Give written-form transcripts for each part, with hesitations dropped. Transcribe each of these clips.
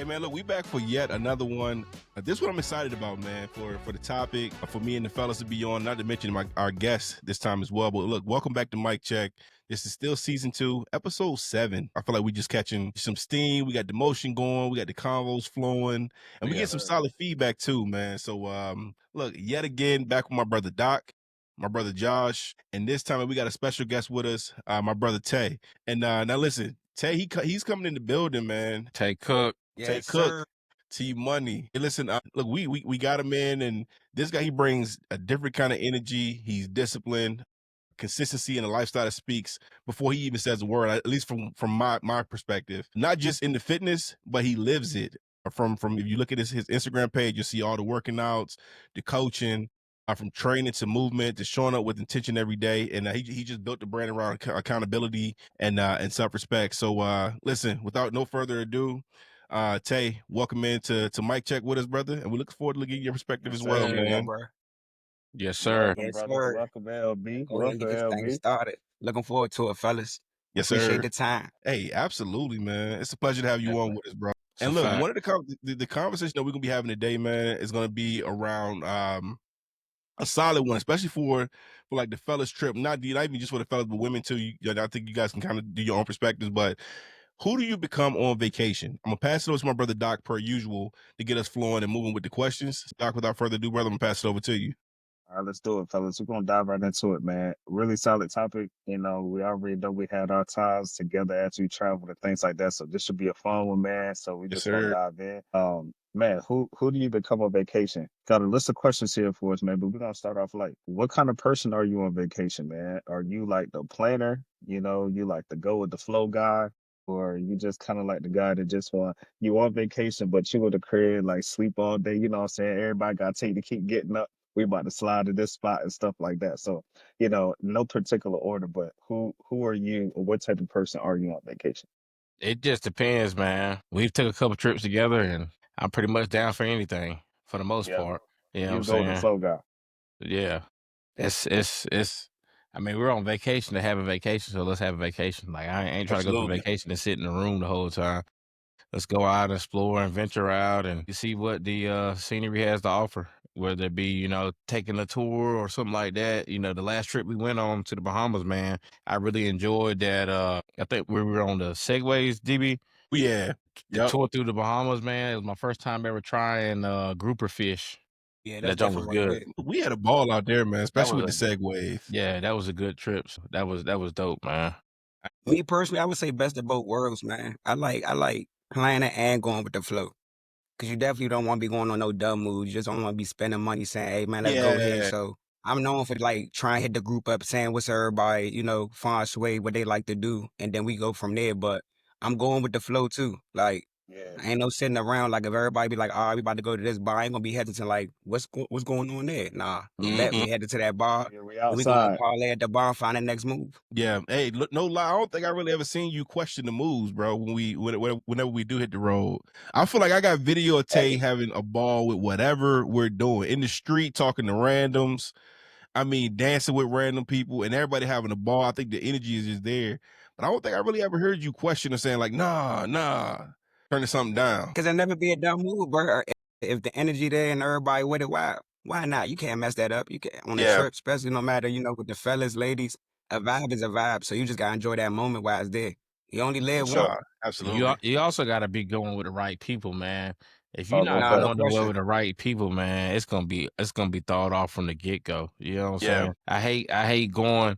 Hey man, look, we back for yet another one. This one I'm excited about, man, for the topic, for me and the fellas to be on, not to mention our guest this time as well. But look, welcome back to Mic Check. This is still season 2, episode 7. I feel like we just catching some steam. We got the motion going, we got the convos flowing, and we get some solid feedback too, man. So look, yet again, back with my brother Doc, my brother Josh, and this time we got a special guest with us, my brother Tay. And now listen, Tay, he's coming in the building, man. Tay Cooke. Tay Cooke, T Money. Hey, listen, look, we got him in, and this guy, he brings a different kind of energy. He's disciplined, consistency, and a lifestyle that speaks before he even says a word. At least from my perspective, not just in the fitness, but he lives it. From if you look at his Instagram page, you'll see all the working outs, the coaching. From training to movement to showing up with intention every day, and he just built the brand around accountability and self-respect. So listen, without no further ado, Tay, welcome in to Mic Check with us, brother, and we look forward to getting your perspective as well, man. Yes, sir. Welcome, brother. Welcome, LB. Welcome, get this thing LB. started. Looking forward to it, fellas. Yes, Appreciate sir. the time. Hey, absolutely, man. It's a pleasure to have you on with us, bro. It's and a look, fact. one of the conversation that we're gonna be having today, man, is gonna be around a solid one, especially for like the fellas trip. Not even just for the fellas, but women too. I think you guys can kind of do your own perspectives, but who do you become on vacation? I'm gonna pass it over to my brother Doc, per usual, to get us flowing and moving with the questions. Doc, without further ado, brother, I'm gonna pass it over to you. All right, let's do it, fellas. We're going to dive right into it, man. Really solid topic. You know, we already know we had our times together as we traveled and things like that. So this should be a fun one, man. So we just going to dive in. Man, who do you become on vacation? Got a list of questions here for us, man. But we're going to start off like, what kind of person are you on vacation, man? Are you like the planner? You know, you like the go with the flow guy? Or you just kind of like the guy that just you on vacation, but you with the crib, like sleep all day, you know what I'm saying? Everybody got to take to keep getting up. We about to slide to this spot and stuff like that. So, you know, no particular order, but who are you or what type of person are you on vacation? It just depends, man. We've took a couple trips together, and I'm pretty much down for anything for the most part. You know what I'm saying? You go the flow guy. Yeah. It's I mean, we're on vacation to have a vacation, so let's have a vacation. Like, I ain't trying to go to vacation and sit in the room the whole time. Let's go out and explore and venture out and see what the scenery has to offer, whether it be, you know, taking a tour or something like that. You know, the last trip we went on to the Bahamas, man, I really enjoyed that. I think we were on the Segways, DB. Yeah. The tour through the Bahamas, man. It was my first time ever trying grouper fish. Yeah, that joint was good. We had a ball out there, man, especially with the Segways. Yeah, that was a good trip. So that was dope, man. Me personally, I would say best of both worlds, man. I like planning and going with the flow. Cause you definitely don't want to be going on no dumb moves. You just don't want to be spending money saying, hey man, let's go here. So I'm known for like trying to hit the group up, saying what's everybody, you know, feng shui, what they like to do, and then we go from there. But I'm going with the flow too. Like I ain't no sitting around like if everybody be like, all right, we about to go to this bar, I ain't gonna be hesitant like, what's going on there? Nah, bet we headed to that bar. We And we gonna outside. parlay at the bar and find the next move. Yeah. Hey, look, no lie, I don't think I really ever seen you question the moves, bro. Whenever we do hit the road, I feel like I got video of Tay having a ball with whatever we're doing in the street, talking to randoms. I mean, dancing with random people and everybody having a ball. I think the energy is just there, but I don't think I really ever heard you question or saying like, nah, turning something down. Cause it never be a dumb move, bro. If the energy there and everybody with it, why not? You can't mess that up. You can't on the trip, especially no matter, you know, with the fellas, ladies, a vibe is a vibe. So you just gotta enjoy that moment while it's there. You only live once. Absolutely. You also got to be going with the right people, man. If you're no not pressure. going nowhere with the right people, man, it's gonna be thought off from the get go. You know what I'm saying? I hate going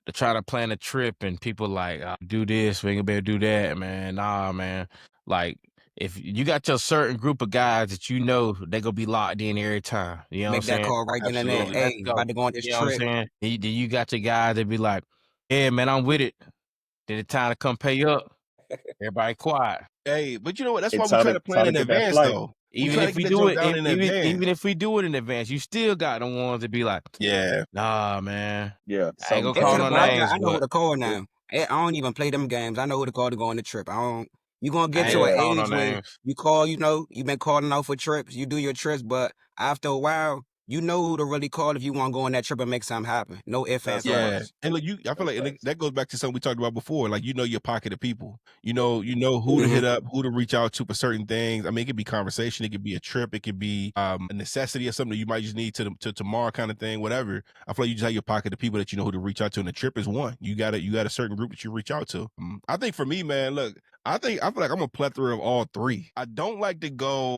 to try to plan a trip and people like do this, we ain't gonna be able to do that, man. Nah, man. Like if you got your certain group of guys that you know they gonna be locked in every time. You know Make what I'm that saying? call right then and there. Hey, about to go on this You know what I'm trip. saying? Then you got your guys that be like, yeah, man, I'm with it. Then it's time to come pay up. Everybody quiet. Hey, but you know what? That's It's why we try time to to plan in get that advance, flight. though. Even if we do it, even if we do it in advance, you still got the ones that be like, nah, man. Yeah. I ain't gonna call no names. I know who to call now. I don't even play them games. I know who to call to go on the trip. You gonna get I to ain't an call no age where names. you call, you know, you've been calling out for trips, you do your trips, but after a while, You know who to really call if you want to go on that trip and make something happen. No ifs, ands, or Yeah, buts. and look, I feel like that goes back to something we talked about before. Like, you know your pocket of people. You know who to hit up, who to reach out to for certain things. I mean, it could be conversation, it could be a trip, it could be a necessity or something that you might just need to tomorrow kind of thing, whatever. I feel like you just have your pocket of people that you know who to reach out to, and the trip is one. You got a certain group that you reach out to. I think for me, man, look, I feel like I'm a plethora of all three. I don't like to go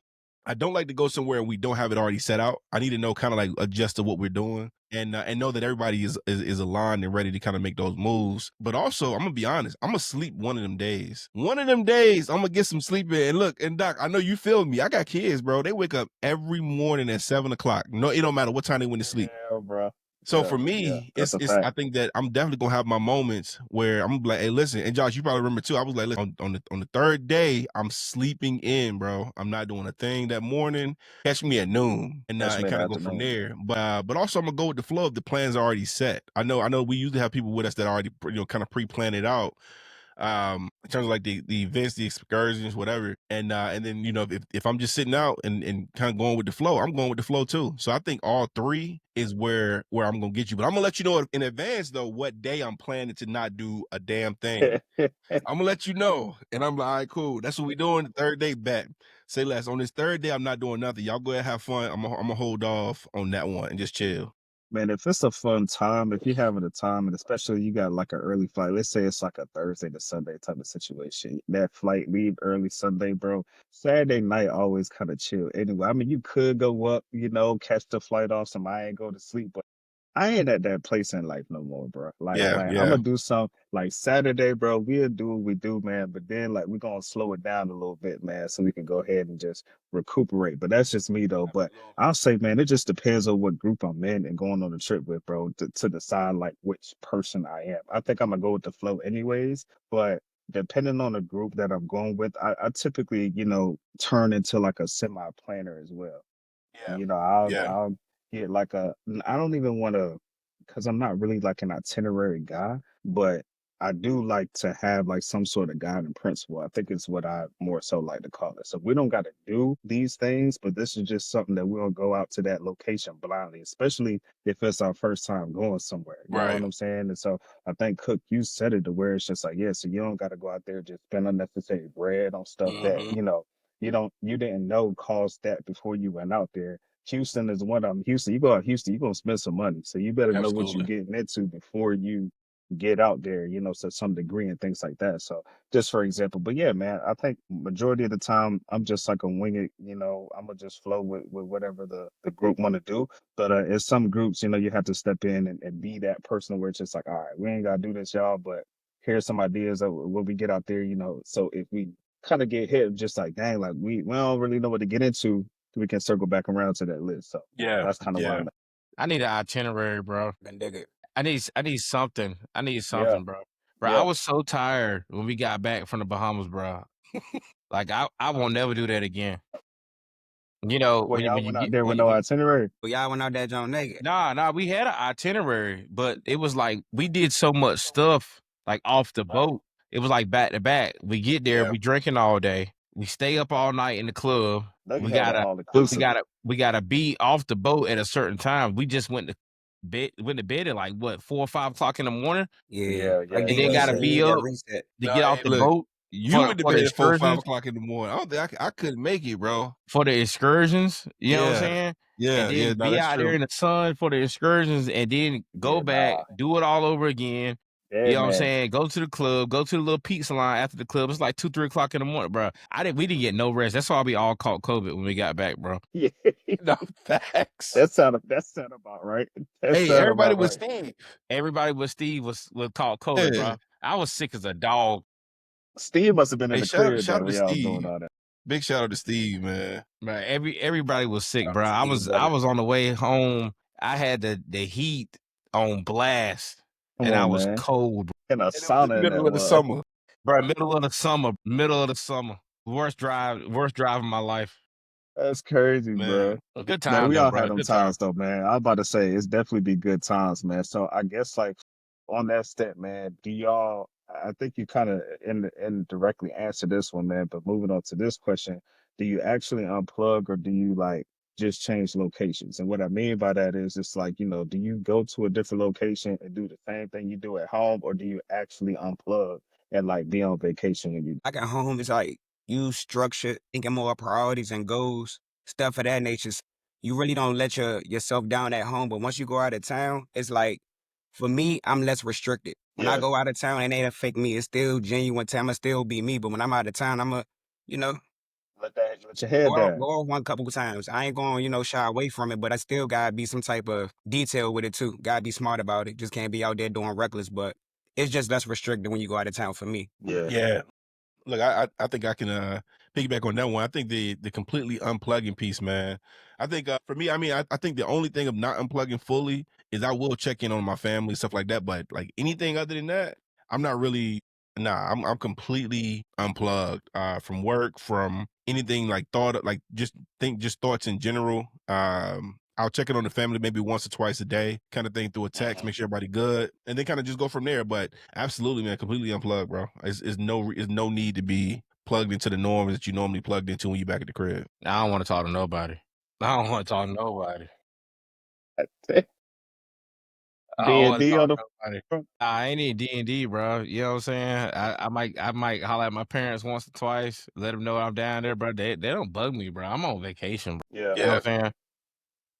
somewhere and we don't have it already set out. I need to know kind of like adjust to what we're doing and know that everybody is aligned and ready to kind of make those moves. But also, I'm gonna be honest, I'm gonna sleep one of them days. One of them days, I'm gonna get some sleep in. And look, and Doc, I know you feel me. I got kids, bro. They wake up every morning at 7:00. No, it don't matter what time they went to sleep. Yeah, bro. So Yeah, for yeah, me, that's a it's I fact. think that I'm definitely gonna have my moments where I'm gonna be like, hey, listen, and Josh, you probably remember too. I was like, listen, on the third day, I'm sleeping in, bro. I'm not doing a thing that morning. Catch me at noon, and Catch me in the kind of go from afternoon. there. But also I'm gonna go with the flow if the plans are already set. I know we usually have people with us that already kind of pre-plan it out. In terms of like the events, the excursions, whatever. And then, if I'm just sitting out and kind of going with the flow, I'm going with the flow too. So I think all three is where I'm gonna get you. But I'm gonna let you know in advance though what day I'm planning to not do a damn thing. I'm gonna let you know. And I'm like, all right, cool. That's what we doing. The third day back. Say less. On this third day, I'm not doing nothing. Y'all go ahead, have fun. I'm gonna hold off on that one and just chill. Man, if it's a fun time, if you're having a time, and especially you got like an early flight, let's say it's like a Thursday to Sunday type of situation. That flight leave early Sunday, bro. Saturday night always kind of chill. Anyway, I mean, you could go up, catch the flight off, some I ain't go to sleep, but I ain't at that place in life no more, bro. Yeah, I'm yeah. gonna do some like Saturday, bro. We'll do what we do, man. But then like we're gonna slow it down a little bit, man, so we can go ahead and just recuperate. But that's just me though. But I'll say, man, it just depends on what group I'm in and going on the trip with, bro, to decide like which person I am. I think I'm gonna go with the flow anyways, but depending on the group that I'm going with, I typically, turn into like a semi planner as well. Yeah. Yeah. I'll get like I don't even want to, because I'm not really like an itinerary guy, but I do like to have like some sort of guiding principle. I think it's what I more so like to call it. So we don't got to do these things, but this is just something that we'll go out to that location blindly, especially if it's our first time going somewhere. You know Right. what I'm saying? And so I think Cook, you said it to where it's just like, yeah, so you don't got to go out there just spend unnecessary bread on stuff that, you didn't know caused that before you went out there. Houston is one of them. Houston, you go out Houston, you're gonna spend some money. So you better know what you're Absolutely. getting into before you get out there, to some degree and things like that. So just for example. But yeah, man, I think majority of the time I'm just like a wing it, I'm gonna just flow with whatever the group wanna do. But in some groups, you have to step in and be that person where it's just like, all right, we ain't gotta do this, y'all, but here's some ideas of what we get out there. So if we kind of get hit just like dang, like we don't really know what to get into, we can circle back around to that list. So Yeah. that's kind of why Yeah. I'm I need an itinerary, bro. Can dig it. I need something. I need yeah, something, bro. Bro, I yeah. was so tired when we got back from the Bahamas, bro. Like I won't never do that again. You know, Well, y'all when you went out get there with no itinerary. But y'all went out there John naked. nah, we had an itinerary, but it was like we did so much stuff like off the boat. It was like back to back. We get there, Yeah. we drinking all day. We stay up all night in the club. They We had that gotta all inclusive. we gotta be off the boat at a certain time. We just went to bed at like what 4 or 5 o'clock in the morning, Yeah. Yeah, Like yeah, and D then Lee yeah, gotta said, yeah. you be need that up reset. to Nah, get off hey, the look, boat you went to for the bed at 4, 5 excursions. o'clock in the morning. I don't think I couldn't make it, bro. For the excursions, you know what I'm Yeah. saying? And Yeah, then yeah, no, be that's out there true. in the sun for the excursions and then go Yeah, back, nah. do it all over again. Yeah, You know what I'm man. saying? Go to the club, go to the little pizza line after the club. It's like 2, 3 o'clock in the morning, bro. We didn't get no rest. That's why we all caught COVID when we got back, bro. Yeah. No, facts. That sound about right. That Hey, sound everybody about was right. Steve. Everybody but Steve was caught COVID, Yeah. bro. I was sick as a dog. Steve must have been in Hey, the shout crib shout that out to we all doing Steve. all that. Big shout out to Steve, man. Bro, everybody was sick, Shout out bro. to I Steve, was I brother. was on the way home. I had the heat on blast, Come and I on, was man. cold, In a And it was the sauna in middle that of the mug. summer. bro. Middle of the summer. Worst drive of my life. That's crazy, bro. Man. A good Man, time we though, all had bro. them Good time. times though, man. I was about to say it's definitely be good times, man. So I guess like on that step, man, do y'all I think you kind of indirectly answered this one, man, but moving on to this question, do you actually unplug or do you like just change locations. And what I mean by that is it's like, you know, do you go to a different location and do the same thing you do at home, or do you actually unplug and like be on vacation when you Like at home, it's like you structure, thinking more priorities and goals, stuff of that nature. You really don't let yourself down at home. But once you go out of town, it's like, for me, I'm less restricted. When I go out of town, it ain't affect me. It's still genuine time. I'ma still be me. But when I'm out of town, you know, let your head go down? off one couple of times. I ain't going, shy away from it, but I still gotta be some type of detail with it too. Gotta be smart about it. Just can't be out there doing reckless. But it's just less restricted when you go out of town for me. Yeah. Look, I think I can piggyback on that one. I think the completely unplugging piece, man. I think for me, I mean, I think the only thing of not unplugging fully is I will check in on my family, stuff like that. But like anything other than that, I'm not really. Nah, I'm completely unplugged from work, from anything like thought, like just thoughts in general. I'll check in on the family maybe once or twice a day, kind of thing, through a text, make sure everybody good, and then kind of just go from there. But absolutely, man, completely unplugged, bro. It's no need to be plugged into the norms that you normally plugged into when you back at the crib. I don't want to talk to nobody. I don't want to talk to nobody. I don't D and want to D talk on to the nobody. front? I ain't need D&D, bro. You know what I'm saying? I might holler at my parents once or twice, let them know I'm down there, bro. They don't bug me, bro. I'm on vacation, bro. Yeah, You know Yeah, what I'm saying?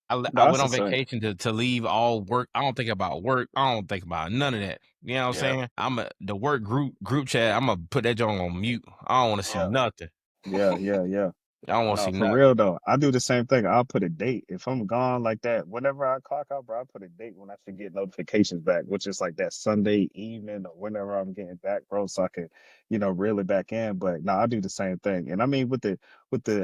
I no, that's went the on same. vacation to leave all work. I don't think about work. I don't think about none of that. You know what I'm yeah, saying? The work group chat. I'm gonna put that joint on mute. I don't want to see nothing. Yeah. I don't want to No, see for nothing. real though. I do the same thing. I'll put a date. If I'm gone like that, whenever I clock out, bro, I put a date when I should get notifications back, which is like that Sunday evening or whenever I'm getting back, bro, so I can, reel it back in. But no, I do the same thing. And I mean with the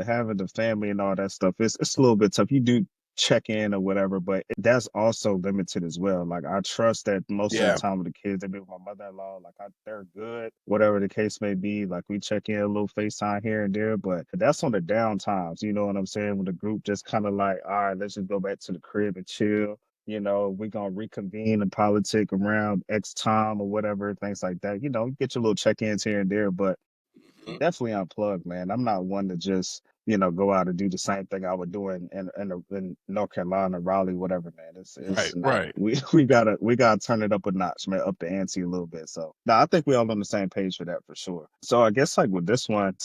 having the family and all that stuff, it's a little bit tough. You do check in or whatever, but that's also limited as well. Like I trust that most of the yeah. time with the kids, they be with my mother-in-law, like they're good, whatever the case may be. Like we check in a little FaceTime here and there, but that's on the down times, you know what I'm saying? When the group just kind of like, all right, let's just go back to the crib and chill. We're gonna reconvene and politic around X time or whatever, things like that. You get your little check-ins here and there, but definitely unplugged, man. I'm not one to just, go out and do the same thing I would do in North Carolina, Raleigh, whatever, man. It's Right, nah. right. We gotta turn it up a notch, man, up the ante a little bit. So no, I think we all on the same page for that for sure. So I guess like with this one,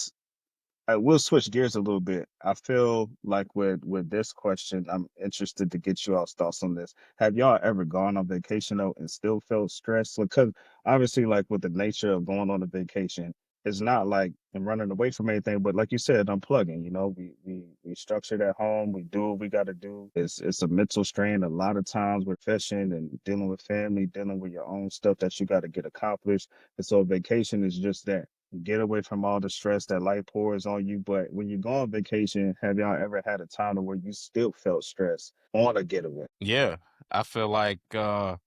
I will switch gears a little bit. I feel like with this question, I'm interested to get you all's thoughts on this. Have y'all ever gone on vacation though and still felt stressed? Because obviously, like with the nature of going on a vacation, it's not like I'm running away from anything, but like you said, unplugging. We structured at home. We do what we got to do. It's a mental strain. A lot of times we're fishing and dealing with family, dealing with your own stuff that you got to get accomplished. And so vacation is just that, get away from all the stress that life pours on you. But when you go on vacation, have y'all ever had a time to where you still felt stress on a getaway? Yeah, I feel like that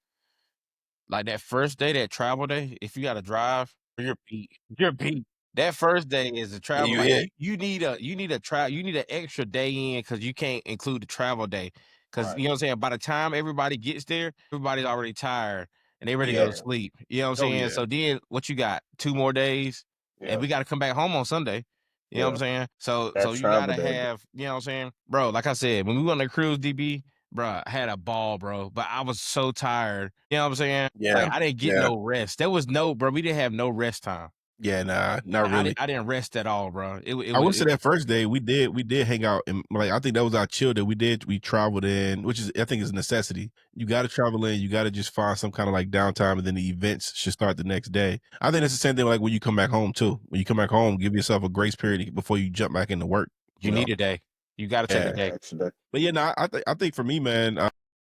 first day, that travel day, if you gotta drive, you're beat. You're beat. That first day is a Yeah, travel. you Like hit. you need an extra day in because you can't include the travel day. Because Right. you know what I'm saying. By the time everybody gets there, everybody's already tired and they ready to go Yeah. to sleep. You know what I'm Oh saying. yeah. So then what you got? 2 more days, and Yeah. we got to come back home on Sunday. You know what I'm Yeah. saying. So That you travel gotta day. have. You know what I'm saying, bro. Like I said, when we went on the cruise, DB. Bruh, I had a ball, bro, but I was so tired. You know what I'm saying? Yeah. Like, I didn't get Yeah. no rest. There was no bro, we didn't have no rest time. Yeah, nah, not really. I didn't rest at all, bro. It I was will say that first day we did hang out, and like I think that was our chill day. We traveled in, which is I think is a necessity. You got to travel in. You got to just find some kind of like downtime, and then the events should start the next day. I think it's the same thing like when you come back home too. When you come back home, give yourself a grace period before you jump back into work. you need a day. You gotta take a Yeah. day. Extra day. But yeah, no, I think for me, man,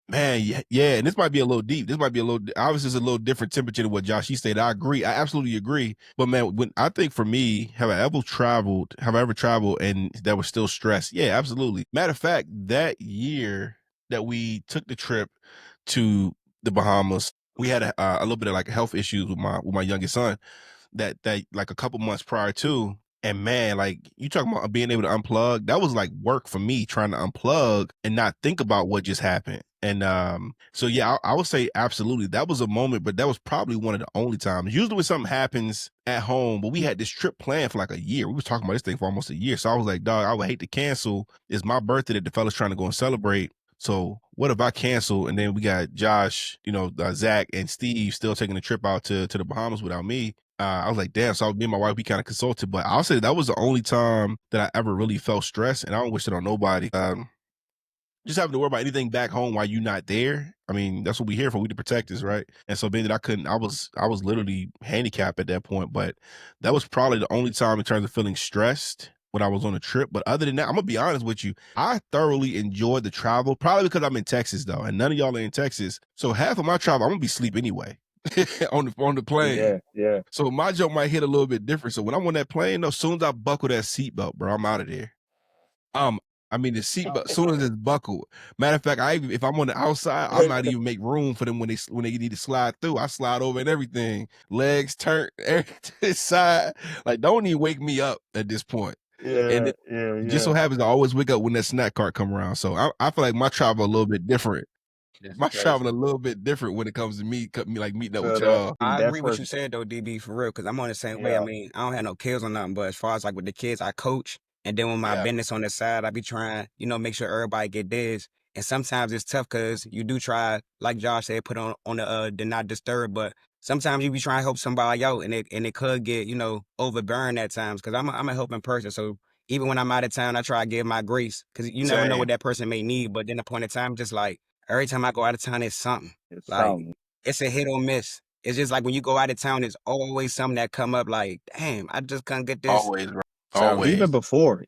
yeah, and this might be a little deep. This might be a little, obviously, it's a little different temperature than what Josh he said. I agree. I absolutely agree. But man, when I think for me, have I ever traveled, and that was still stressed? Yeah, absolutely. Matter of fact, that year that we took the trip to the Bahamas, we had a little bit of like health issues with my youngest son that like a couple months prior to. And man, like you talking about being able to unplug, that was like work for me trying to unplug and not think about what just happened. And so yeah, I would say absolutely that was a moment, but that was probably one of the only times. Usually when something happens at home, but we had this trip planned for like a year. We was talking about this thing for almost a year. So I was like, dog, I would hate to cancel. It's my birthday that the fella's trying to go and celebrate. So what if I cancel and then we got Josh, Zach and Steve still taking the trip out to the Bahamas without me? I was like, damn. So me and my wife, we kind of consulted, but I'll say that was the only time that I ever really felt stressed, and I don't wish it on nobody. Just having to worry about anything back home while you're not there. I mean, that's what we're here for. We the protectors, right? And so being that I was literally handicapped at that point, but that was probably the only time in terms of feeling stressed when I was on a trip. But other than that, I'm gonna be honest with you, I thoroughly enjoyed the travel, probably because I'm in Texas though, and none of y'all are in Texas. So half of my travel, I'm gonna be asleep anyway. on the plane. Yeah. So my joke might hit a little bit different. So when I'm on that plane, though, as soon as I buckle that seatbelt, bro, I'm out of there. I mean, the seatbelt, as soon as it's buckled. Matter of fact, if I'm on the outside, I'm not even make room for them when they need to slide through. I slide over and everything, legs turned to the side. Like, don't even wake me up at this point. And it just so happens I always wake up when that snack cart come around. So I feel like my travel a little bit different. My travel a little bit different when it comes to me like meeting up with y'all. I agree with what you said though, DB, for real, because I'm on the same way. I mean, I don't have no kids or nothing, but as far as like with the kids, I coach, and then with my business on the side, I be trying, make sure everybody get theirs. And sometimes it's tough because you do try, like Josh said, put on the do not disturb, but sometimes you be trying to help somebody out, and it could get overbearing at times because I'm a helping person, so even when I'm out of town, I try to give my grace because you never know what that person may need. But then the point of time, just like every time I go out of town, it's something. It's a hit or miss. It's just like when you go out of town, there's always something that come up like, damn, I just couldn't get this. Always, bro. So, Always. Even before,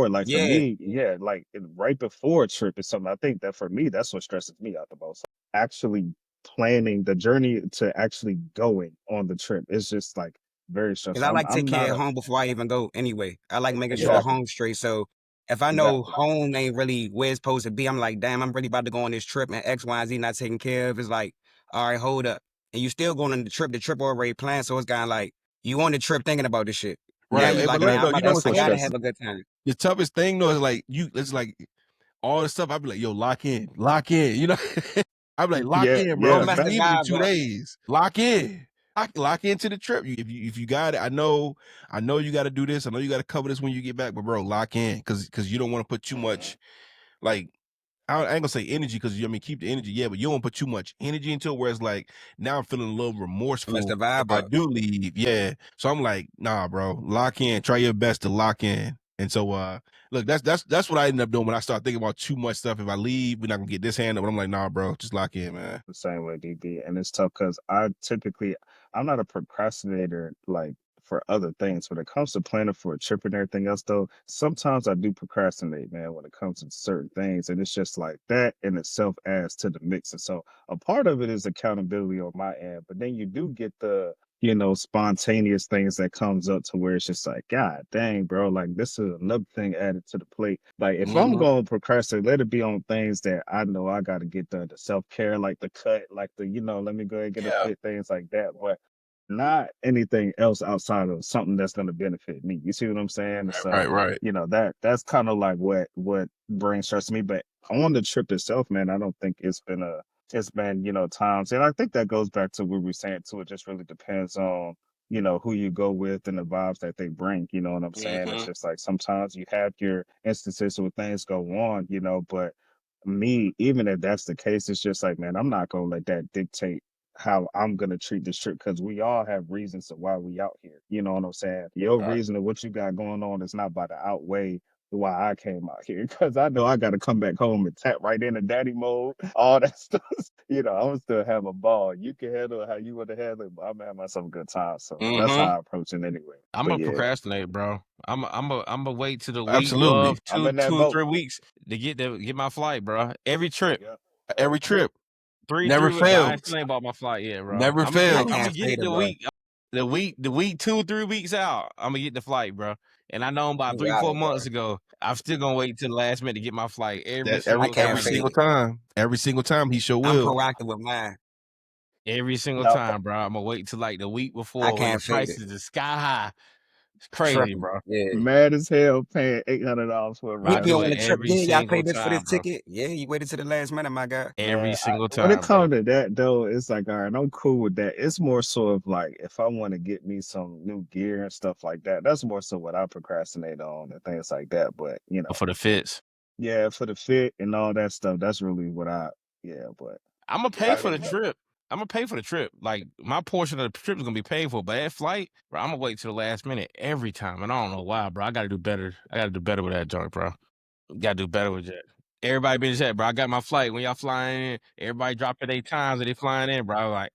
like for me, like right before a trip is something. I think that for me, that's what stresses me out the most. Actually planning the journey to actually going on the trip is just like very Because stressful. I like to I'm take care not of a home before I even go anyway. I like making sure exactly. home's straight. So if I know home ain't really where it's supposed to be, I'm like, damn, I'm really about to go on this trip and X, Y, and Z not taken care of. It's like, all right, hold up. And you still going on the trip already planned. So it's kind of like, you on the trip thinking about this shit. Now Right. you But like, look man, though, you know what's I gotta funny? have a good time. The toughest thing though is like it's like all the stuff. I'd be like, yo, lock in. I'd be like, lock in, bro. Don't We mess the leaving in vibe 2 up. days. Lock in. Lock into the trip. If you got it, I know you got to do this. I know you got to cover this when you get back, but bro, lock in because you don't want to put too much like. I ain't gonna say energy because keep the energy, yeah, but you don't put too much energy into it. Where it's like now I'm feeling a little Mess remorseful the if vibe I up. do leave, yeah. So I'm like, nah, bro, lock in. Try your best to lock in. And so, look, that's what I ended up doing when I start thinking about too much stuff. If I leave, we're not gonna get this handled. But I'm like, nah, bro, just lock in, man. The same way, DB, and it's tough because I'm not a procrastinator like for other things. When it comes to planning for a trip and everything else, though, sometimes I do procrastinate, man. When it comes to certain things, and it's just like that in itself adds to the mix. And so a part of it is accountability on my end, but then you do get the spontaneous things that comes up to where it's just like, God dang, bro, like this is another thing added to the plate. Like if I'm going to procrastinate, let it be on things that I know I got to get done. The self-care, like the cut, like let me go ahead and get a fit, things like that. But not anything else outside of something that's going to benefit me. You see what I'm saying? So, Right. that's kind of like what brings stress to me. But on the trip itself, man, I don't think it's been times. And I think that goes back to what we were saying too. It just really depends on, who you go with and the vibes that they bring. You know what I'm saying? It's just like sometimes you have your instances where things go on, but me, even if that's the case, it's just like, man, I'm not gonna let that dictate how I'm gonna treat this trip because we all have reasons of why we out here. You know what I'm saying? Your reason of what you got going on is not about to outweigh why I came out here because I know I got to come back home and tap right into daddy mode, all that stuff. I'm gonna still have a ball. You can handle it how you want to handle it, but I'm gonna have myself a good time. So that's how I approach it anyway. I'm But a yeah, procrastinate, bro. I'm a wait to the week Absolutely. of I'm two in that two or boat. 3 weeks to get my flight, bro. Every trip. Yeah. Every trip 3 never 3 weeks, but I ain't fails. still ain't bought my flight yet, bro. Never I fails. I'm gonna can't get fade it it, bro. the week 2 or 3 weeks out. I'm gonna get the flight, bro. And I know about You 3 got 4 it, bro. months ago, I'm still gonna wait till the last minute to get my flight every That I single can't every time, fade single it. nigga. time. Every single time he sure I'm will. proactive with mine. Every single No, time, bro. I'm gonna wait till like the week I before when the can't fade it. prices is sky high. It's crazy, bro. Yeah. Mad as hell paying $800 for a But I You be ride. do on it the trip, every yeah, y'all single paid this for time, this bro. ticket. Yeah, you waited to the last minute, my guy. Every Man, single when it time, bro. comes to that though, it's like, all right, I'm cool with that. It's more so of like if I want to get me some new gear and stuff like that, that's more so what I procrastinate on and things like that. But For the fits. yeah, for the fit and all that stuff, that's really what but I'm gonna yeah, pay I for the get that. trip. I'm gonna pay for the trip. Like my portion of the trip is gonna be paid for, but that flight, bro, I'm gonna wait till the last minute every time, and I don't know why, bro. I gotta do better. I gotta do better with that junk, bro. Gotta do better with that. Everybody been said, bro. I got my flight. When y'all flying in, everybody dropping their times that they flying in, bro. I was like,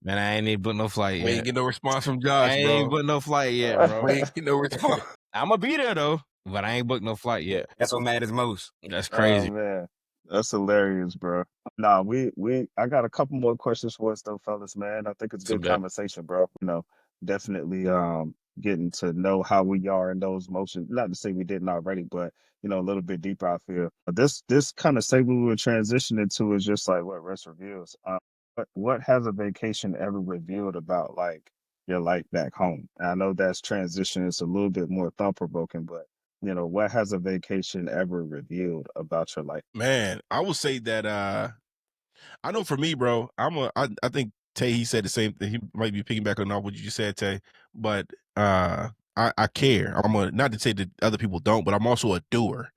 man, I ain't even booked no flight We ain't yet. get no response from I Josh, ain't even bro. booked no flight yet, bro. We ain't get no response. I'm gonna be there though, but I ain't booked no flight yet. That's what matters most. That's Oh crazy. man, that's hilarious, bro. Nah, I got a couple more questions for us though, fellas, man. I think it's So good that conversation, bro. Definitely getting to know how we are in those motions. Not to say we didn't already, but a little bit deeper, I feel. This kind of segment we were transitioning to is just like what rest reveals. What has a vacation ever revealed about like your life back home? And I know that's transition. It's a little bit more thought provoking, but what has a vacation ever revealed about your life? Man, I will say that I know for me, bro, I think Tay he said the same thing. He might be piggybacking off what you just said, Tay, but I care. Not to say that other people don't, but I'm also a doer.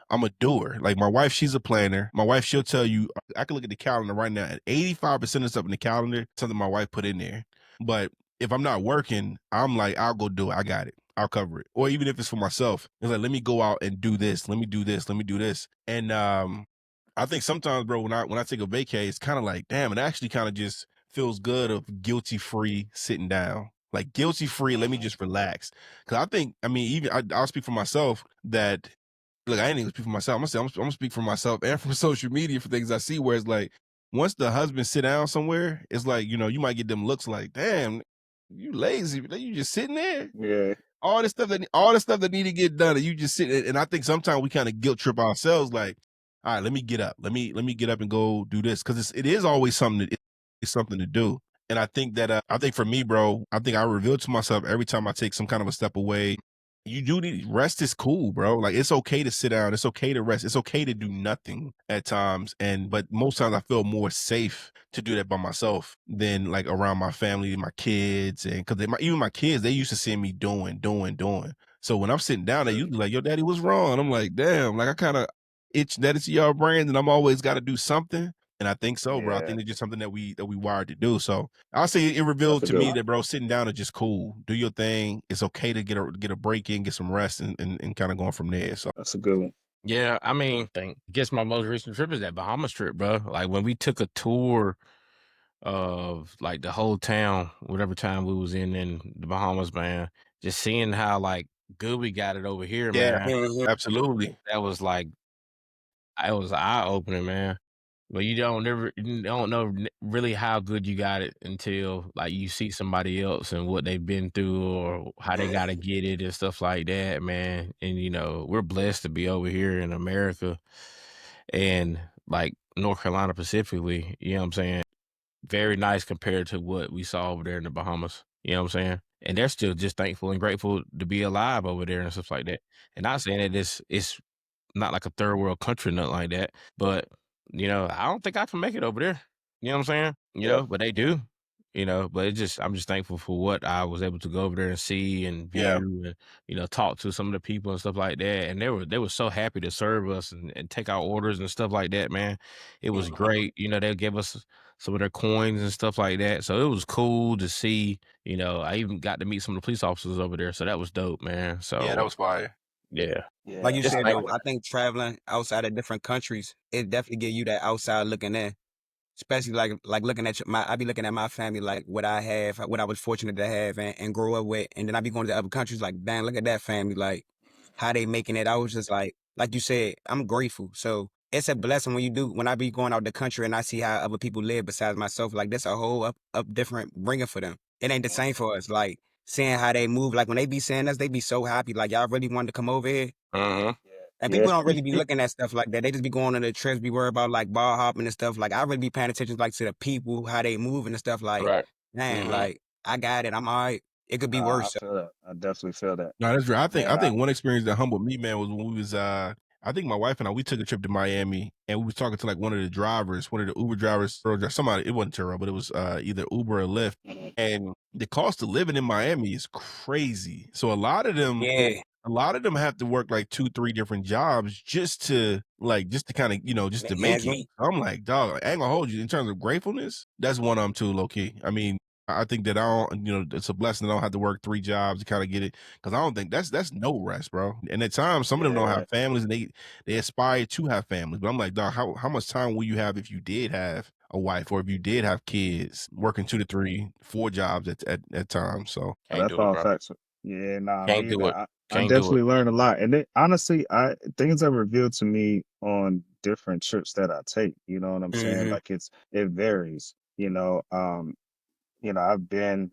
I'm a doer. Like my wife, she's a planner. My wife, she'll tell you, I can look at the calendar right now, and 85% of stuff in the calendar, something my wife put in there. But if I'm not working, I'm like, I'll go do it. I got it. I'll cover it. Or even if it's for myself, it's like, let me go out and do this. Let me do this. Let me do this. And I think sometimes, bro, when I take a vacay, it's kind of like, damn, it actually kind of just feels good of guilty free sitting down. Like guilty free, let me just relax. Cause I think, I mean, I'll speak for myself that look, I ain't even speak for myself. I'm gonna speak for myself and from social media for things I see where it's like once the husband sit down somewhere, it's like, you might get them looks like, damn, you lazy, you just sitting there. Yeah, All the stuff that need to get done, and you just sit. And I think sometimes we kind of guilt trip ourselves, like, all right, let me get up, let me get up and go do this, because it is always something it's something to do. And I think that I think for me, bro, I think I reveal to myself every time I take some kind of a step away. You do need rest is cool, bro. Like it's okay to sit down. It's okay to rest. It's okay to do nothing at times. But most times I feel more safe to do that by myself than like around my family, my kids, and because even my kids, they used to see me doing. So when I'm sitting down, they usually like, "Yo, daddy, what's wrong?" And I'm like, "Damn!" Like I kind of itch that it's your brain, and I'm always got to do something. And I think so, bro. I yeah, think it's just something that we wired to do. So I'll say it that's revealed a to good me one. that, bro, sitting down is just cool. Do your thing. It's okay to get a break in, get some rest, and kind of going from there. So That's a good one. Yeah, I mean, guess my most recent trip is that Bahamas trip, bro. Like when we took a tour of like the whole town, whatever time we was in the Bahamas, man. Just seeing how like good we got it over here, yeah, man. absolutely. That was like it was eye opening, man. But you don't know really how good you got it until like you see somebody else and what they've been through or how they gotta get it and stuff like that, man. And we're blessed to be over here in America and like North Carolina specifically, you know what I'm saying? Very nice compared to what we saw over there in the Bahamas. You know what I'm saying? And they're still just thankful and grateful to be alive over there and stuff like that. And not saying that it's not like a third world country, nothing like that. But, I don't think I can make it over there. You know what I'm saying? Yeah, But they do. But I'm just thankful for what I was able to go over there and see and Yeah, view and, talk to some of the people and stuff like that. And they were so happy to serve us and take our orders and stuff like that, man. It was great. They gave us some of their coins and stuff like that. So it was cool to see, I even got to meet some of the police officers over there. So that was dope, man. yeah, that So was fire. yeah. Like yeah. you Just said though, thankful. I think traveling outside of different countries, it definitely give you that outside looking in. Especially like looking at I be looking at my family, like what I have, what I was fortunate to have and grow up with. And then I be going to other countries like, dang, look at that family, like how they making it. I was just like you said, I'm grateful. So it's a blessing when I be going out the country and I see how other people live besides myself. Like that's a whole up different bringer for them. It ain't the same for us. Like seeing how they move, like when they be saying us, they be so happy. Like y'all really wanted to come over here. Uh-huh. And Yeah, people don't really be looking at stuff like that. They just be going on the trips, be worried about like bar hopping and stuff. Like I really be paying attention like to the people, how they moving and stuff. Like, Right. man, Mhm. like I got it. I'm all right. It could be I worse. feel that. I definitely feel that. No, that's real. I Man, think one experience that humbled me, man, was when we was I think my wife and I, we took a trip to Miami, and we was talking to like one of the drivers, one of the Uber drivers, or somebody. It wasn't Turo, but it was either Uber or Lyft. And the cost of living in Miami is crazy. So Yeah, a lot of them have to work like 2, 3 different jobs just to kind of, just to make make ends it. meet. I'm like, dog, I ain't gonna hold you in terms of gratefulness. That's one of them too, low key. I mean, I think that I don't, it's a blessing that I don't have to work 3 jobs to kind of get it. Cause I don't think that's no rest, bro. And at times some of them don't yeah. have families and they aspire to have families. But I'm like, dog, how much time will you have if you did have a wife or if you did have kids working 2 to 3, 4 jobs at times? So Can't That's do it, all bro. facts. Yeah, nah, Can't me do either. it. I Can't do it. definitely learned a lot. And it, honestly, I things are revealed to me on different trips that I take. You know what I'm saying? Mm-hmm. Like it varies. I've been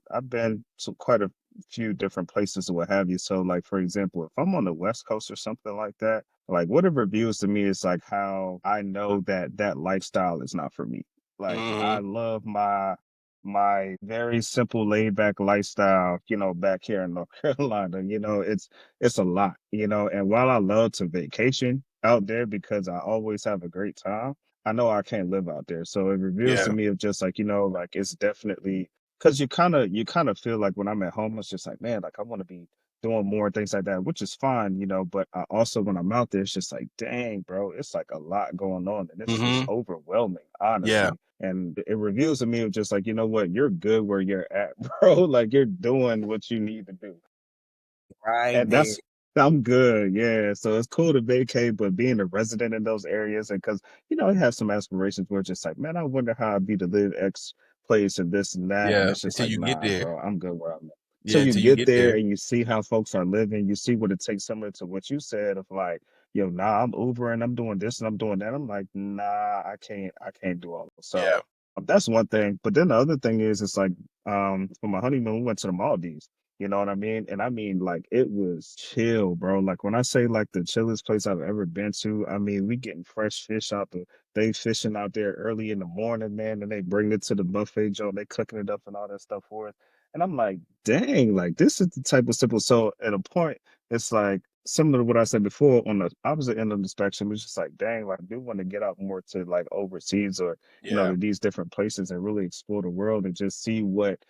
to quite a few different places or what have you. So like for example, if I'm on the West Coast or something like that, like what it reveals to me is like how I know that that lifestyle is not for me. Like I Mm-hmm. love my very simple laid back lifestyle, back here in North Carolina. It's a lot, and while I love to vacation out there because I always have a great time, I know I can't live out there. So it reveals to yeah. me of just like, like it's definitely because you kind of feel like when I'm at home, it's just like, man, like I want to be doing more things like that, which is fine, but I also when I'm out there, it's just like, dang, bro, it's like a lot going on and it's just Mm-hmm. overwhelming, Yeah. honestly. And it reveals to me of just like, you know what, you're good where you're at, bro. Like you're doing what you need to do. Right And there. I'm good, yeah. So it's cool to vacate, but being a resident in those areas, and because I have some aspirations where it's just like, man, I wonder how it'd be to live X place and this and that, and Yeah. it's just Until like, you get nah, there. bro, I'm good where I'm at. So Yeah, you until you get get there there. and you see how folks are living, you see what it takes, similar to what you said of like, nah, I'm Uber and I'm doing this and I'm doing that. I'm like, nah, I can't do all this. Yeah. So that's one thing. But then the other thing is, it's like, for my honeymoon, we went to the Maldives. You know what I mean? And I mean, like, it was chill, bro. Like, when I say, like, the chillest place I've ever been to, I mean, we getting fresh fish out they fishing out there early in the morning, man, and they bring it to the buffet joint, they cooking it up and all that stuff for us. And I'm like, dang, like, this is the type of simple. So, at a point, it's like similar to what I said before on the opposite end of the spectrum. It's just like, dang, like, I do want to get out more to, like, overseas or, Yeah. to these different places and really explore the world and just see what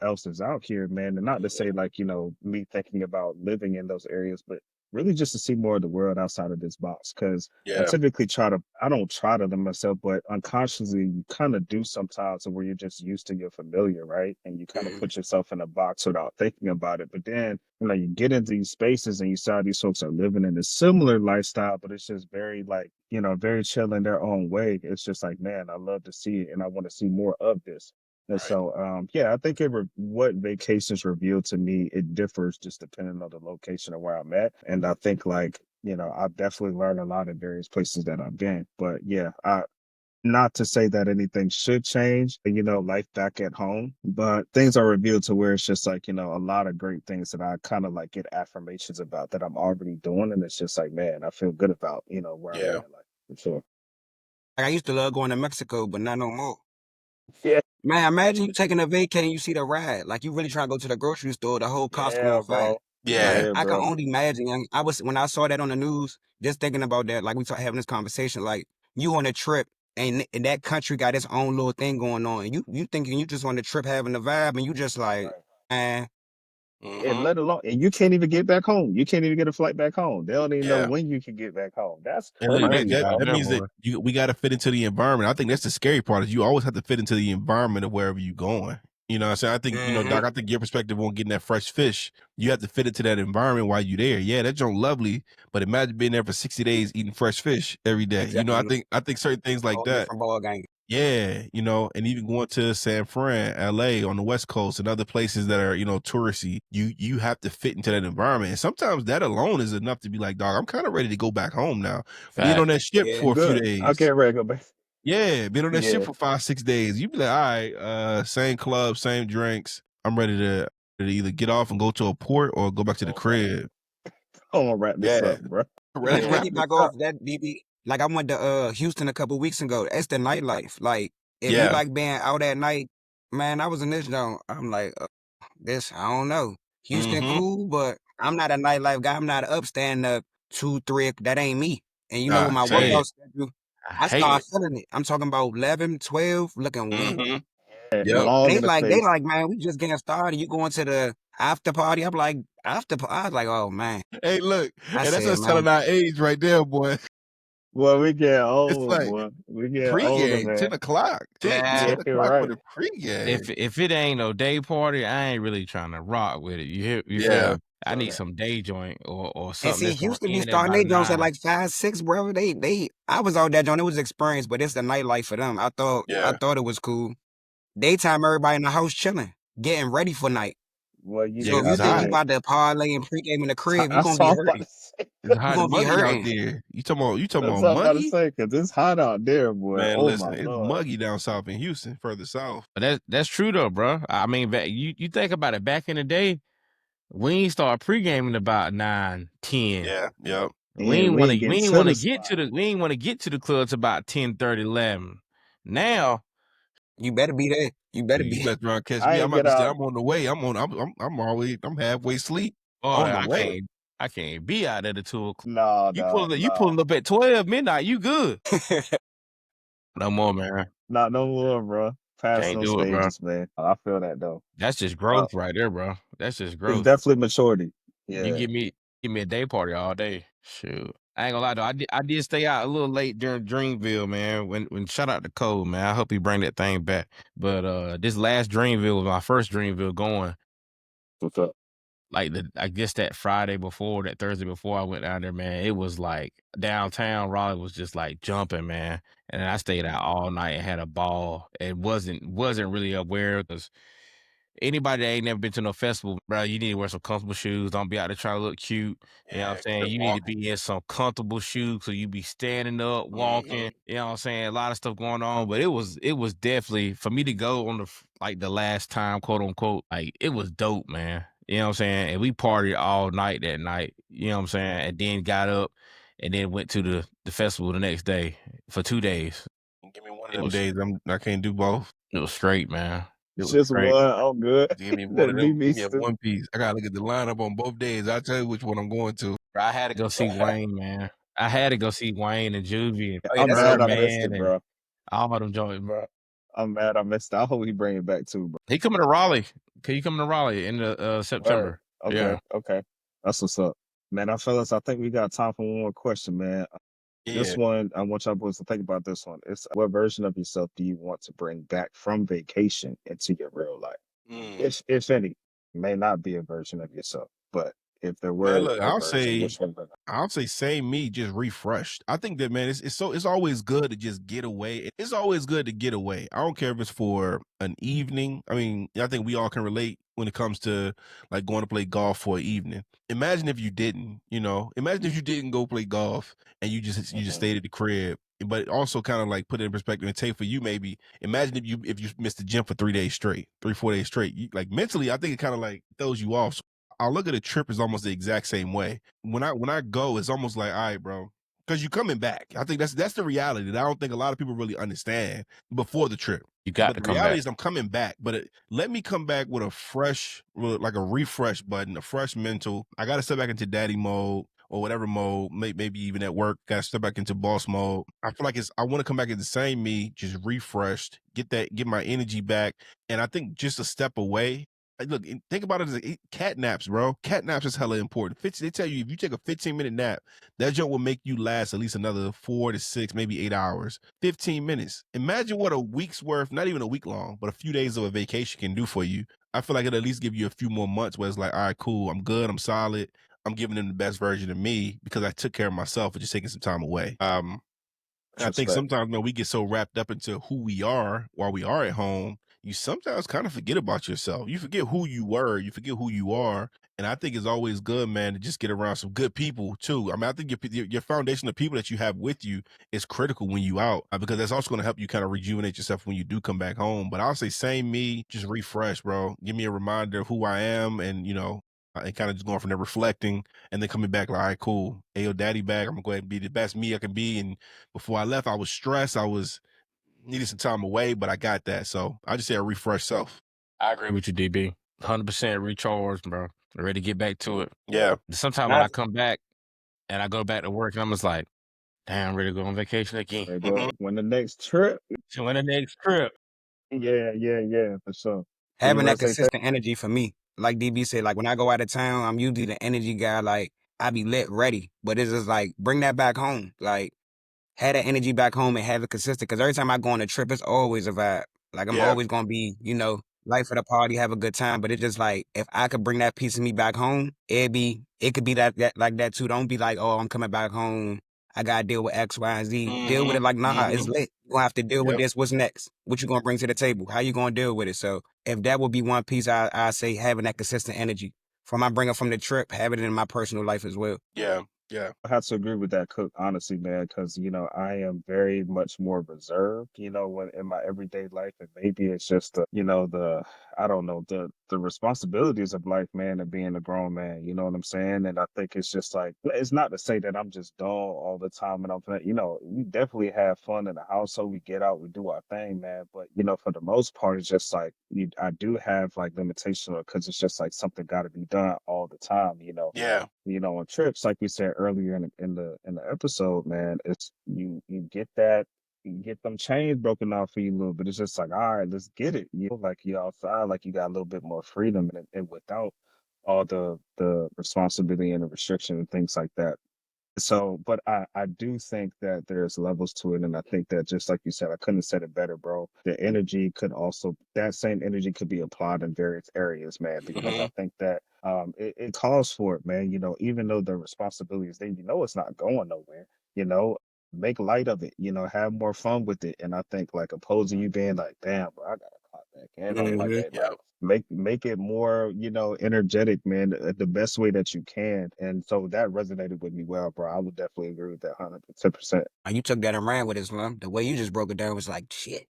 else is out here, man. And not to say like, me thinking about living in those areas, but really just to see more of the world outside of this box. Cause Yeah. I don't try to them myself, but unconsciously you kind of do sometimes where you're just used to your familiar, right? And you kind of Mhm. put yourself in a box without thinking about it. But then, you get into these spaces and you see how these folks are living in a similar lifestyle, but it's just very like, very chill in their own way. It's just like, man, I love to see it and I want to see more of this. And Right. so, yeah, I think what vacations reveal to me, it differs just depending on the location of where I'm at. And I think like, I've definitely learned a lot in various places that I've been. But yeah, not to say that anything should change, life back at home, but things are revealed to where it's just like, a lot of great things that I kind of like get affirmations about that I'm already doing. And it's just like, man, I feel good about, where I'm at Yeah. in life for sure. Like I used to love going to Mexico, but not no more. Yeah. Man, imagine you taking a vacay and you see the ride. Like you really trying to go to the grocery store, the whole Costco Yeah, on fire. bro. Like Yeah. Yeah, I can bro. only imagine. Young, I was when I saw that on the news, just thinking about that. Like we start having this conversation. Like you on a trip and that country got its own little thing going on. And you thinking you just on the trip having the vibe, and you just like, Right. man, And Mm-hmm. let alone, and you can't even get back home. You can't even get a flight back home. They don't even know Yeah. when you can get back home. That's And look, that crazy, that Out bro. that there, means boy. that we got to fit into the environment. I think that's the scary part is you always have to fit into the environment of wherever you're going. You know what I'm saying? I think, mm-hmm, Doc, I think your perspective on getting that fresh fish, you have to fit into that environment while you're there. Yeah, that joint lovely, but imagine being there for 60 days eating fresh fish every day. exactly, I think certain things like whole that. different ball game. Yeah, and even going to San Fran, LA on the West Coast and other places that are, touristy, you have to fit into that environment. And sometimes that alone is enough to be like, dog, I'm kind of ready to go back home now. Being on Fact. that ship Yeah, I'm for a few good. I days. can't ready to go back. Yeah, being on that ship Yeah. for 5, 6 days. You be like, all right, same club, same drinks. I'm ready to either get off and go to a port or go back to the All right. crib. I'm gonna wrap this Yeah. up, bro. Let's man. Yeah. wrap Piggyback this off up. that, BB. Like I went to Houston a couple weeks ago. That's the nightlife. Like if you Yeah. like being out at night, man, I was in this zone. I'm like, I don't know. Houston Mhm. cool, but I'm not a nightlife guy. I'm not up standing up 2, 3. That ain't me. And you know, with my Hate workout it. schedule, I I hate start it. feeling it. I'm talking about 11, 12, looking weak. Mhm. Yeah, Yep. long They in the like, face. man, we just getting started. You going to the after party? I'm like, after party? I was like, oh man. Hey, look, I and that's said, us man, telling our age right there, boy. Boy, we get It's old, like boy. We get older, pregame, man. 10:00. 10 Yeah, 10 you're o'clock for right. the pregame. if it ain't no day party, I ain't really trying to rock with it. You feel Yeah. me? I need some day joint or and something see, that's gonna Houston be end at starting about they Jones at 9. like 5, 6, bro. I was out that joint. It was experience, but it's the nightlife for them. I Yeah. thought it was cool. Daytime, everybody in the house chilling, getting ready for night. Well, you Yeah, So 'cause if got you it's think you hot. to. about to parlay and pregame in the crib, you That's gonna be all I'm about hurting. to say. It's You hot and gonna be muggy out hurting. there. You talking That's about all I'm about to muggy? say, because it's hot out there, boy. Man, Oh my listen, it's lord. muggy down south in Houston, further south. But that's true though, bro. I mean, you think about it. Back in the day, we ain't start pre-gaming about 9, 10. Yeah, yep. We And ain't we want ain't to. We getting ain't to want the to get spot. to the. We ain't want to get to the club till about 10, 30, 11. Now You better be there. You better You be. mess around, catch I me. ain't I'm about get to say out. I'm on the way. I'm halfway asleep boy, on the way. I can't be out at the 2 o'clock. No, no, You no. pulling up at 12 midnight. You good? No more, man. Not no more, bro. Past Can't those do it, bro. stages, man. I feel that though. That's just Uh, growth right there, bro. That's just it's growth. definitely maturity. You Yeah. give me a day party all day. Shoot. I ain't gonna lie though. I did stay out a little late during Dreamville, man. When shout out to Cole, man. I hope he bring that thing back. But this last Dreamville was my first Dreamville going. What's up? Like I guess that Friday before, that Thursday before I went down there, man, it was like downtown Raleigh was just like jumping, man. And I stayed out all night and had a ball. And wasn't really aware because anybody that ain't never been to no festival, bro, you need to wear some comfortable shoes. Don't be out there trying to look cute. You know what I'm Yeah, saying? quit You need to walking. be in some comfortable shoes so you be standing up, walking. You know what I'm saying? A lot of stuff going on, but it was definitely for me to go on like the last time, quote unquote. Like it was dope, man. You know what I'm saying? And we partied all night that night. You know what I'm saying? And then got up and then went to the festival the next day for 2 days. Give me one of It them was days. I can't do both. straight, man. It was Just straight. one. I'm good. Give me one of That'd be them. me Give me a still. one piece. I gotta look at the lineup on both days. I'll tell you which one I'm going to. Bro, I had to go see Wayne, man. I had to go see Wayne and Juvie and Oh yeah, I'm that's so mad I missed Birdman it, and bro. all of them joints, bro. I'm mad I missed it. I hope he bring it back too, bro. He coming to Raleigh. Can you come to Raleigh in the Word. September? Okay, Yeah. okay. That's what's up. Man, fellas, I think we got time for one more question, man. This Yeah. one, I want y'all boys to think about this one. It's what version of yourself do you want to bring back from vacation into your real life? Mm. If any, may not be a version of yourself, but if there Man, were look, a version, which one? I'll say same me, just refreshed. I think that man, it's always good to just get away. It's always good to get away. I don't care if it's for an evening. I mean, I think we all can relate when it comes to like going to play golf for an evening. Imagine if you didn't, imagine if you didn't go play golf and you just stayed at the crib. But also kind of like put it in perspective and take for you maybe. Imagine if you missed the gym for 3 days straight, 3-4 days straight. Like mentally, I think it kind of like throws you off. I look at a trip as almost the exact same way. When I go, it's almost like, all right, bro, because you're coming back. I think that's the reality that I don't think a lot of people really understand before the trip. You got But to the come reality back. is I'm coming back, but let me come back with like a refresh button, a fresh mental. I got to step back into daddy mode or whatever mode, maybe even at work, got to step back into boss mode. I feel like I want to come back as the same me, just refreshed, get my energy back. And I think just a step away. Look, think about it as cat naps, bro. Cat naps is hella important. They tell you if you take a 15-minute nap, that joint will make you last at least another 4 to 6, maybe 8 hours. 15 minutes. Imagine what a week's worth, not even a week long, but a few days of a vacation can do for you. I feel like it'll at least give you a few more months where it's like, all right, cool, I'm good, I'm solid. I'm giving them the best version of me because I took care of myself and just taking some time away. I think Respect. sometimes, we get so wrapped up into who we are while we are at home, you sometimes kind of forget about yourself. You forget who you were, you forget who you are. And I think it's always good, man, to just get around some good people too. I mean, I think your foundation of people that you have with you is critical when you out because that's also going to help you kind of rejuvenate yourself when you do come back home. But I'll say same me, just refresh, bro. Give me a reminder of who I am and, and kind of just going from there reflecting and then coming back like, all right, cool. Hey, yo, daddy back. I'm going to go ahead and be the best me I can be. And before I left, I was stressed. I was needed some time away, but I got that. So I just say a refresh self. I agree with you, DB. 100% recharged, bro. Ready to get back to it. Yeah. Sometimes when I come back and I go back to work and I'm just like, damn, I'm ready to go on vacation again. When the next trip. So when the next trip. Yeah, for sure. You Having about that to say Tay? consistent energy for me, like DB said, like when I go out of town, I'm usually the energy guy. Like I be lit, ready, but it's just like bring that back home. Like have that energy back home and have it consistent. Because every time I go on a trip, it's always a vibe. Like I'm Yeah. always gonna be, life of the party, have a good time. But it's just like if I could bring that piece of me back home, it could be that like that too. Don't be like, oh, I'm coming back home. I gotta deal with X, Y, and Z. Deal with it like, nah, it's lit. You gonna have to deal with this. What's next? What you gonna bring to the table? How you gonna deal with it? So if that would be one piece, I say having that consistent energy from I bring it from the trip, having it in my personal life as well. Yeah. Yeah. I have to agree with that, Cook, honestly, man, because I am very much more reserved, when in my everyday life, and maybe it's just the I don't know, the responsibilities of life, man, and being a grown man. You know what I'm saying? And I think it's just like it's not to say that I'm just dull all the time, and we definitely have fun in the household. We get out, we do our thing, man. But for the most part, it's just like I do have like limitation because it's just like something got to be done all the time. Yeah. On trips, like we said earlier in the episode, man, it's you get that you get them chains broken off for you a little bit. It's just like, all right, let's get it. Like you're outside, like you got a little bit more freedom and without all the responsibility and the restriction and things like that. So, but I do think that there's levels to it. And I think that just like you said, I couldn't have said it better, bro. That same energy could be applied in various areas, man, because I think that it calls for it, man. Even though the responsibility is there, it's not going nowhere, you know, make light of it, have more fun with it. And I think like opposing you being like, damn, bro, I gotta clock back in on Monday. Yeah. Make it more energetic, man, the best way that you can. And so that resonated with me well, bro. I would definitely agree with that 110%. And you took that and ran with it, Slim. The way you just broke it down was like, shit.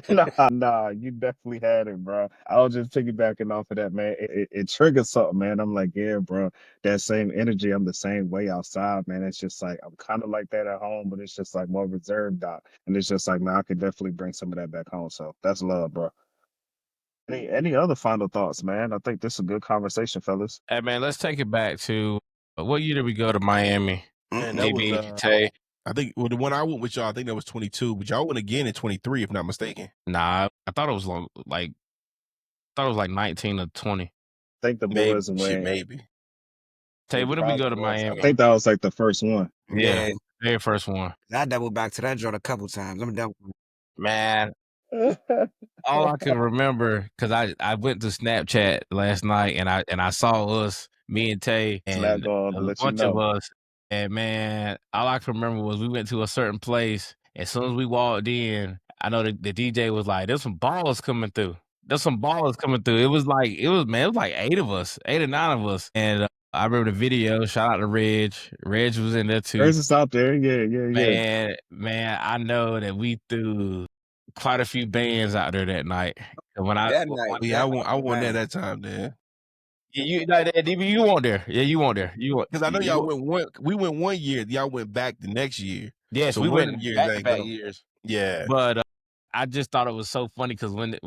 Nah, you definitely had it, bro. I was just piggybacking off of that, man. It triggers something, man. I'm like, yeah, bro, that same energy. I'm the same way outside, man. It's just like I'm kind of like that at home, but it's just like more reserved out. And it's just like, man, I could definitely bring some of that back home. So that's love, bro. Any other final thoughts, man? I think this is a good conversation, fellas. Hey, man, let's take it back to what year did we go to Miami? And that was DB, Tay. I think the one I went with y'all, I think that was 22, but y'all went again in 23, if not mistaken. Nah, I thought it was like 19 or 20. I think the Maybe, boys went. maybe. Tay, when did we go to Miami? I think that was like the first one. Yeah, very first one. I doubled back to that joint a couple times. I'm double. Man, all I can remember, because I went to Snapchat last night and I saw us, me and Tay, and a bunch of us. And man, all I can remember was we went to a certain place. As soon as we walked in, I know the DJ was like, "There's some ballers coming through. There's some ballers coming through." It was like 8 of us, 8 or 9 of us. And I remember the video. Shout out to Reg. Reg was in there too. Reg is out there. Yeah. Man, I know that we threw quite a few bands out there that night. And I won that time, man. You weren't there. Yeah, you weren't there. Because I know y'all we went one year, y'all went back the next year. Yes, so we went back years. Yeah. But I just thought it was so funny because when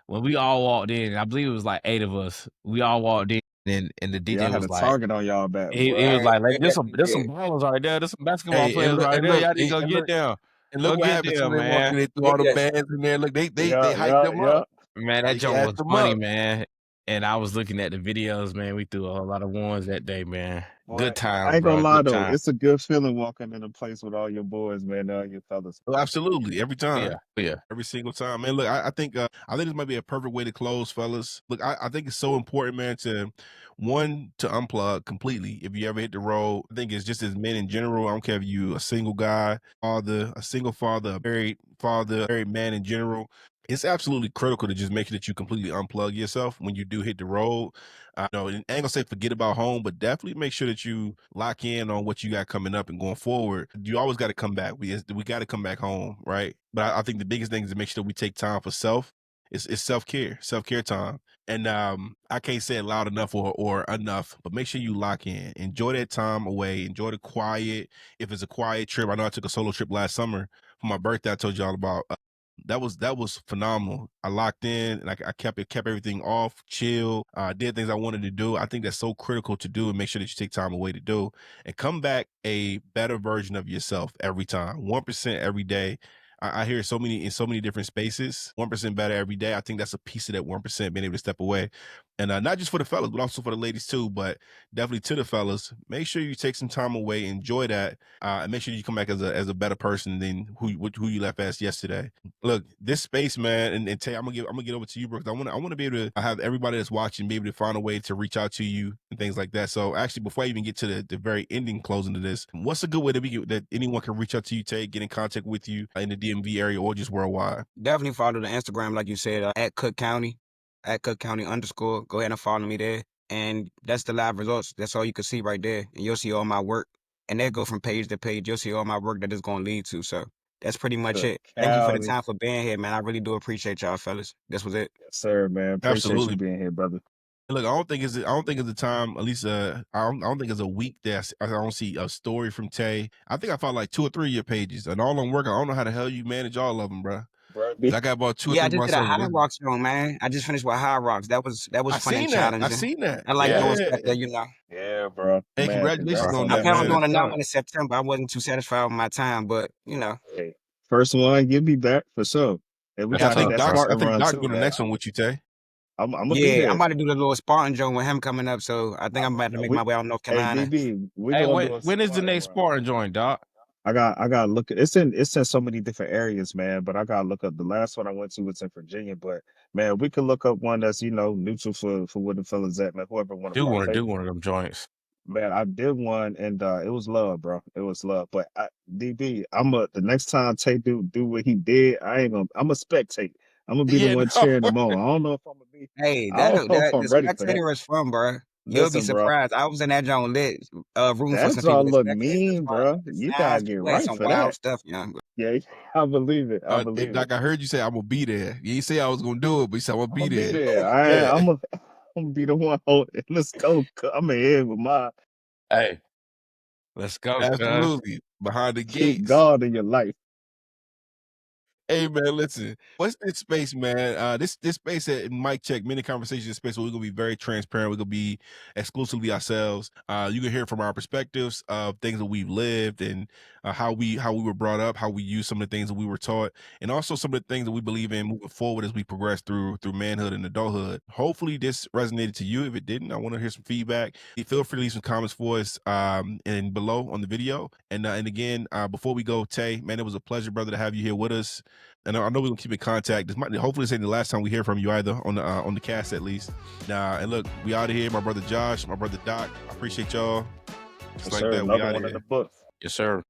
we all walked in, I believe it was like 8 of us. We all walked in and the DJ was like, target on y'all back. He was like, there's some ballers right there. There's some basketball players right there. Y'all need to go get them. And look what happened when they walked in, they threw all the bands in there. Look, they hyped them up. Man, that joke was funny, man. And I was looking at the videos, man. We threw a whole lot of ones that day, man. Good time. I ain't gonna lie though, it's a good feeling walking in a place with all your boys, man, your fellas. Oh, absolutely, every time. Yeah, every single time, man. Look, I think this might be a perfect way to close, fellas. Look, I think it's so important, man, to unplug completely. If you ever hit the road, I think it's just as men in general. I don't care if you a single guy, a single father, a married father, married man in general. It's absolutely critical to just make sure that you completely unplug yourself when you do hit the road. I ain't gonna say forget about home, but definitely make sure that you lock in on what you got coming up and going forward. You always got to come back. We got to come back home, right? But I think the biggest thing is to make sure we take time for self. It's self-care time. And I can't say it loud enough or enough, but make sure you lock in. Enjoy that time away. Enjoy the quiet. If it's a quiet trip, I know I took a solo trip last summer for my birthday. I told y'all about That was phenomenal. I locked in and I kept everything off, chill, did things I wanted to do. I think that's so critical to do and make sure that you take time away to do and come back a better version of yourself every time. 1% every day. I hear in so many different spaces, 1% better every day. I think that's a piece of that 1% being able to step away. And not just for the fellas, but also for the ladies too, but definitely to the fellas, make sure you take some time away, enjoy that, and make sure you come back as a better person than who you left as yesterday. Look, this space, man, and Tay, I'm gonna get over to you, bro. I want to be able to have everybody that's watching be able to find a way to reach out to you and things like that. So actually, before I even get to the very ending closing of this, what's a good way that anyone can reach out to you, Tay, get in contact with you in the DMV area or just worldwide? Definitely follow the Instagram, like you said, at Cooke County, at Cooke County _ Go ahead and follow me there. And that's the live results. That's all you can see right there. And you'll see all my work. And that go from page to page. You'll see all my work that it's going to lead to. So that's pretty much Cooke it. Thank you for the County. time for being here, man. I really do appreciate y'all, fellas. This was it. Yes, sir, man. Appreciate Absolutely. you being here, brother. Look, I don't think it's a time. At least, I don't think it's a week that I don't see a story from Tay. I think I found like 2 or 3 of your pages, and all I'm working. I don't know how the hell you manage all of them, bro. I got about 2 or Yeah, 3 I just did a myself. High Rocks song, man. I just finished with High Rocks. That was fun and challenging. I seen that. I like those Yeah. stuff that, you know. Yeah, bro. Hey, Man, congratulations congrats on I that, plan on man. doing That's another tough. one in September. I wasn't too satisfied with my time, but, you know. Hey, first one, give me back for sure. And we Yeah, got to do that Spartan I think run Doc too, doing the man. next one with you, Tay. I'm gonna be Yeah, there. I'm about to do the little Spartan joint with him coming up, so I think I'm about to make my way out North Hey, Carolina. DB, we Hey, gonna do a when is the next Spartan joint, Doc? I got to look at it's in so many different areas, man. But I got to look up the last one I went to was in Virginia. But man, we could look up one that's neutral for where the fellas at, man. Whoever want to Do want to partake. do one of them joints. Man, I did one and it was love, bro. It was love. But DB, the next time Tay do what he did, I'm gonna spectate. I'm gonna be the one cheering him on. I don't know if I'm gonna be. Hey, I don't know if the I'm ready for that. spectator is fun, bro. You'll be Listen, bro, surprised. I was in that joint lit, rooting for that some people. all The look spectators is mean, fun. bro. The You gotta signs, get people had right some for wild that. stuff, you know. Yeah, I believe it. I Hey, believe Doc, it. I heard you say I'm gonna be there. You ain't say I was gonna do it, but you said I'm gonna I'm be gonna be there. there. Yeah, I'm gonna be the one holding. Let's go. I'm ahead with my Hey, let's go, cuz. absolutely. Behind the keep gates. God in your life. Hey man, listen. What's this space, man? This space at Mic Check, mini conversation space where we're gonna be very transparent. We're gonna be exclusively ourselves. You can hear from our perspectives of things that we've lived and how we were brought up, how we use some of the things that we were taught, and also some of the things that we believe in moving forward as we progress through manhood and adulthood. Hopefully, this resonated to you. If it didn't, I want to hear some feedback. Feel free to leave some comments for us and below on the video. And again, before we go, Tay, man, it was a pleasure, brother, to have you here with us. And I know we're gonna keep in contact. Hopefully this ain't the last time we hear from you either on the cast at least. And look, we out of here. My brother Josh, my brother Doc. I appreciate y'all. Just Yes, like sir. that, we Another out one of in the here. book. Yes, sir.